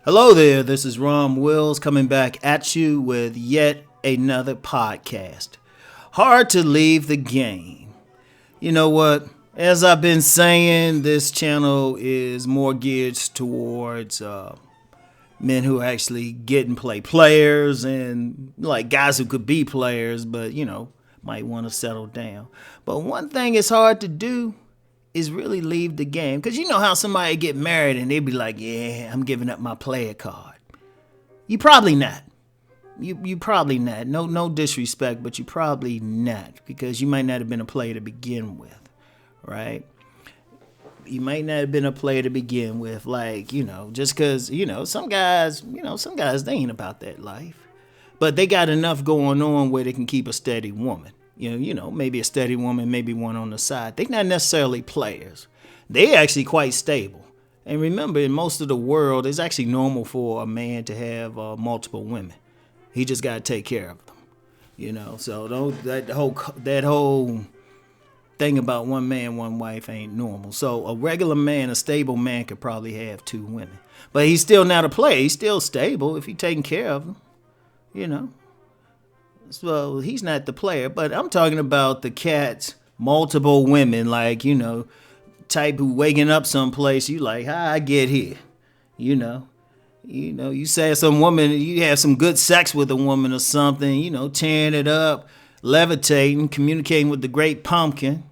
Hello there, this is Rom Wills coming back at you with yet another podcast. Hard to leave the game. You know what? As I've been saying, this channel is more geared towards men who actually get and play players and like guys who could be players, but might want to settle down. But one thing it's hard to do is really leave the game. Because you know how somebody get married and they be like, yeah, I'm giving up my player card. You probably not. You probably not. No disrespect, but you probably not. Because you might not have been a player to begin with. Right? You might not have been a player to begin with. Like, just because, some guys, they ain't about that life. But they got enough going on where they can keep a steady woman. Maybe a steady woman, maybe one on the side. They're not necessarily players. They're actually quite stable. And remember, in most of the world, it's actually normal for a man to have multiple women. He just got to take care of them. So that whole thing about one man, one wife ain't normal. So a regular man, a stable man, could probably have two women. But he's still not a player. He's still stable if he's taking care of them. So he's not the player, but I'm talking about the cats, multiple women, like, type who waking up someplace, you like, how I get here? You say some woman, you have some good sex with a woman or something, tearing it up, levitating, communicating with the great pumpkin,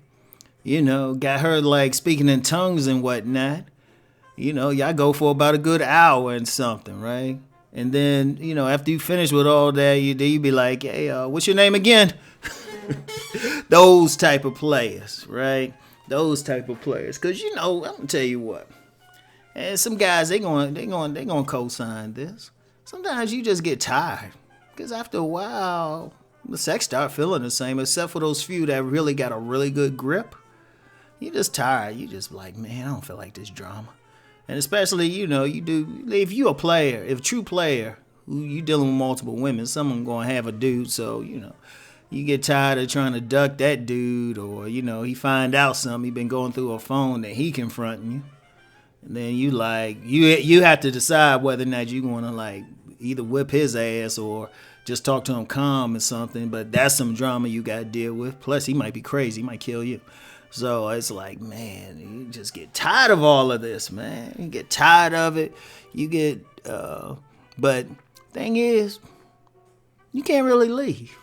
got her like speaking in tongues and whatnot. Y'all go for about a good hour and something, right? And then, after you finish with all that, you be like, hey, what's your name again? Those type of players, right? Those type of players. Because, I'm going to tell you what. And some guys, they gonna co-sign this. Sometimes you just get tired. Because after a while, the sex start feeling the same, except for those few that really got a really good grip. You just tired. You just like, man, I don't feel like this drama. And especially, if you a player, if a true player, who you dealing with multiple women, someone going to have a dude, so, you get tired of trying to duck that dude, or, he find out something, he been going through a phone that he confronting you. And then you like, you have to decide whether or not you going to like either whip his ass or just talk to him calm or something, but that's some drama you got to deal with. Plus, he might be crazy, he might kill you. So it's like, man, you just get tired of all of this, man. You get tired of it. You get, but thing is, you can't really leave,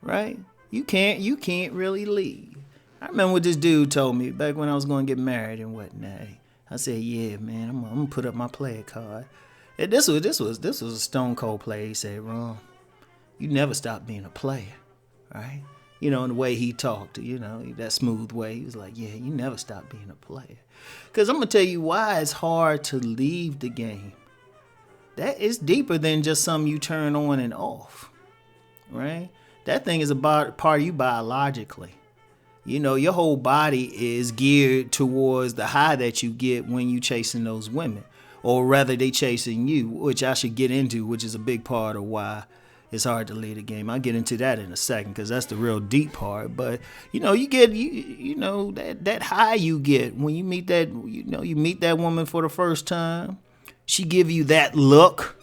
right? You can't really leave. I remember what this dude told me back when I was going to get married and whatnot. I said, yeah, man, I'm gonna put up my player card. And this was a stone cold play. He said, Ron, you never stop being a player, right? In the way he talked, that smooth way. He was like, yeah, you never stop being a player. Because I'm going to tell you why it's hard to leave the game. That is deeper than just something you turn on and off, right? That thing is about part of you biologically. Your whole body is geared towards the high that you get when you chasing those women. Or rather, they chasing you, which I should get into, which is a big part of why it's hard to lead the game. I'll get into that in a second because that's the real deep part. But you get that high you get when you meet that you meet that woman for the first time. She give you that look.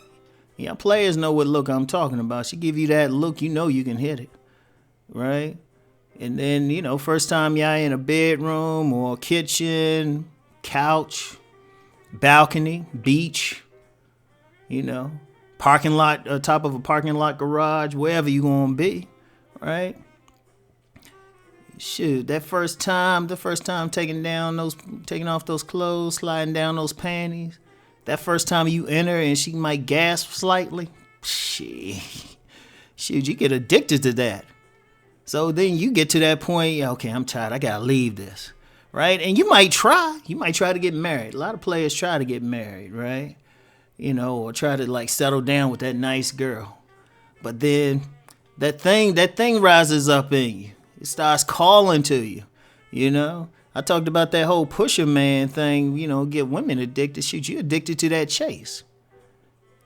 Yeah, players know what look I'm talking about. She give you that look, you can hit it, right? And then first time y'all in a bedroom or kitchen, couch, balcony, beach, parking lot, top of a parking lot garage, wherever you gonna be, right? Shoot, the first time taking off those clothes, sliding down those panties, that first time you enter and she might gasp slightly, shoot, you get addicted to that. So then you get to that point, okay, I'm tired, I gotta leave this, right? And you might try to get married. A lot of players try to get married, right? Or try to like settle down with that nice girl. But then that thing rises up in you. It starts calling to you, I talked about that whole pusher man thing, get women addicted. Shoot, you addicted to that chase.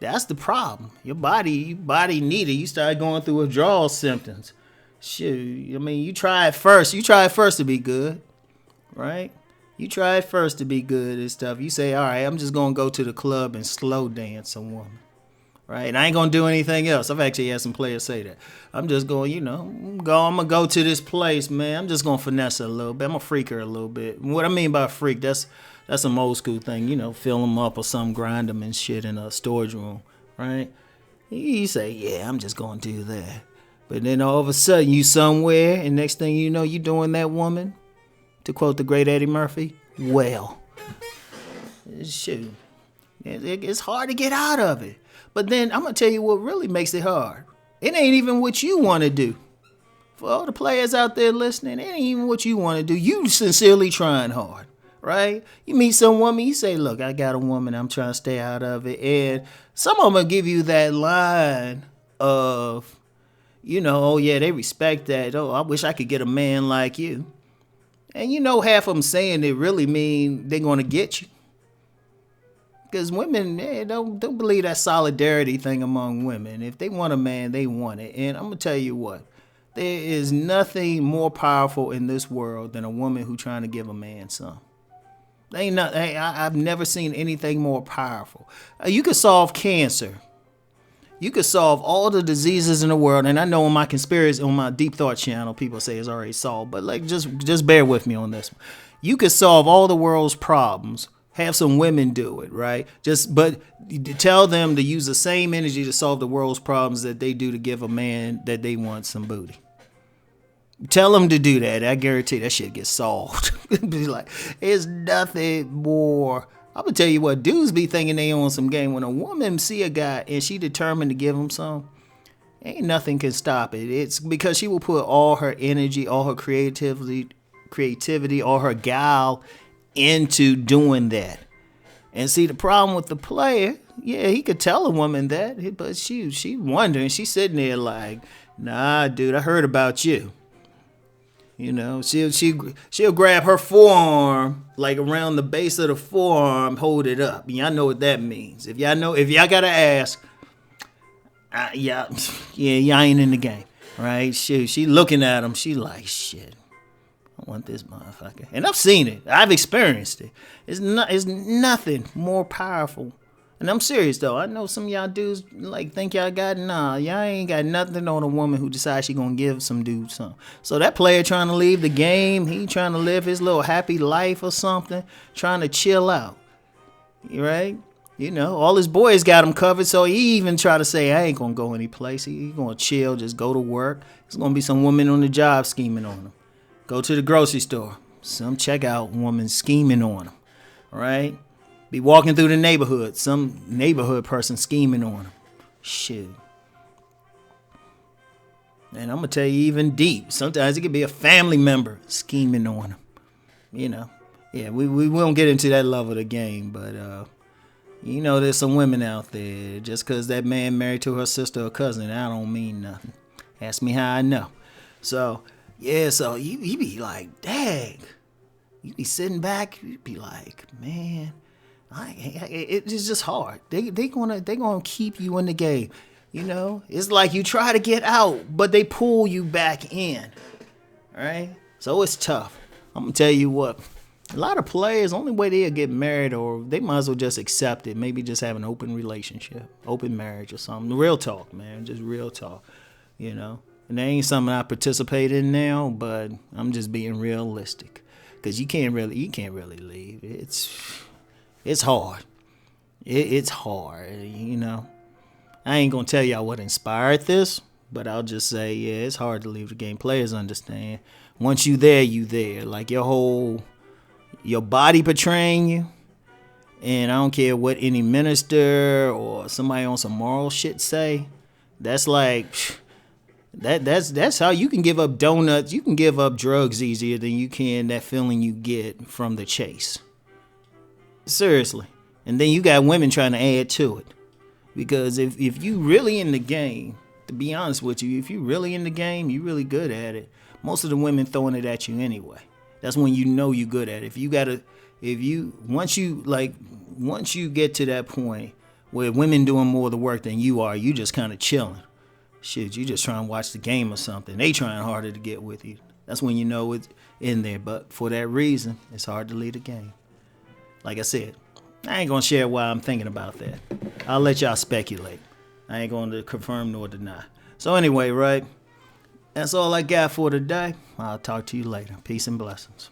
That's the problem. Your body need it. You start going through withdrawal symptoms. Shoot, you try it first. You try it first to be good, right? You try at first to be good and stuff. You say, all right, I'm just going to go to the club and slow dance a woman. Right? And I ain't going to do anything else. I've actually had some players say that. I'm just going, I'm going to go to this place, man. I'm just going to finesse her a little bit. I'm going to freak her a little bit. And what I mean by freak, that's some old school thing. Fill them up or something, grind them and shit in a storage room. Right? You say, yeah, I'm just going to do that. But then all of a sudden you somewhere, and next thing you know, you doing that woman. To quote the great Eddie Murphy, well, shoot, it's hard to get out of it. But then I'm going to tell you what really makes it hard. It ain't even what you want to do. For all the players out there listening, it ain't even what you want to do. You sincerely trying hard, right? You meet some woman, you say, look, I got a woman, I'm trying to stay out of it. And some of them will give you that line of, oh, yeah, they respect that. Oh, I wish I could get a man like you. And half of them saying it really mean they're going to get you. Because women, don't believe that solidarity thing among women. If they want a man, they want it. And I'm going to tell you what. There is nothing more powerful in this world than a woman who trying to give a man some. I've never seen anything more powerful. You could solve cancer. You could solve all the diseases in the world, and I know on my Deep Thought channel, people say it's already solved, but just bear with me on this one. You could solve all the world's problems, have some women do it, right? But tell them to use the same energy to solve the world's problems that they do to give a man that they want some booty. Tell them to do that. I guarantee that shit gets solved. Be like, it's nothing more. I'm going to tell you what, dudes be thinking they own some game. When a woman see a guy and she determined to give him some, ain't nothing can stop it. It's because she will put all her energy, all her creativity, all her guile into doing that. And see, the problem with the player, yeah, he could tell a woman that, but she wondering, she's sitting there like, nah, dude, I heard about you. She'll grab her forearm, like around the base of the forearm, hold it up. Y'all know what that means. If y'all gotta ask, y'all ain't in the game, right? She looking at him. She like, shit, I want this motherfucker. And I've seen it. I've experienced it. It's nothing more powerful. And I'm serious though. I know some of y'all dudes think y'all got y'all ain't got nothing on a woman who decides she gonna give some dude something. So that player trying to leave the game, he trying to live his little happy life or something, trying to chill out. Right? All his boys got him covered, so he even try to say, I ain't gonna go any place. He gonna chill, just go to work. There's gonna be some woman on the job scheming on him. Go to the grocery store. Some checkout woman scheming on him. Right? Be walking through the neighborhood. Some neighborhood person scheming on him. Shit. And I'm going to tell you even deep. Sometimes it could be a family member scheming on him. Yeah, we won't get into that level of the game. But, there's some women out there. Just because that man married to her sister or cousin, that don't mean nothing. Ask me how I know. So, yeah, so you be like, dang. You be sitting back. You be like, man. It's just hard. They gonna keep you in the game. It's like you try to get out, but they pull you back in. All right, so it's tough. I'm gonna tell you what. A lot of players, only way they'll get married, or they might as well just accept it. Maybe just have an open relationship, open marriage or something. Real talk, man. Just real talk. And that ain't something I participate in now, but I'm just being realistic. Cause you can't really leave. It's hard. It's hard, I ain't going to tell y'all what inspired this, but I'll just say, yeah, it's hard to leave the game. Players understand. Once you there, you there. Like your body betraying you. And I don't care what any minister or somebody on some moral shit say. That's like, that's how you can give up donuts. You can give up drugs easier than you can that feeling you get from the chase. Seriously. And then you got women trying to add to it. Because if you really in the game, to be honest with you, if you really in the game, you really good at it. Most of the women throwing it at you anyway. That's when you know you good at it. Once you get to that point where women doing more of the work than you are, you just kind of chilling. Shit, you just trying to watch the game or something. They trying harder to get with you. That's when you know it's in there. But for that reason, it's hard to leave the game. Like I said, I ain't gonna share why I'm thinking about that. I'll let y'all speculate. I ain't going to confirm nor deny. So anyway, right? That's all I got for today. I'll talk to you later. Peace and blessings.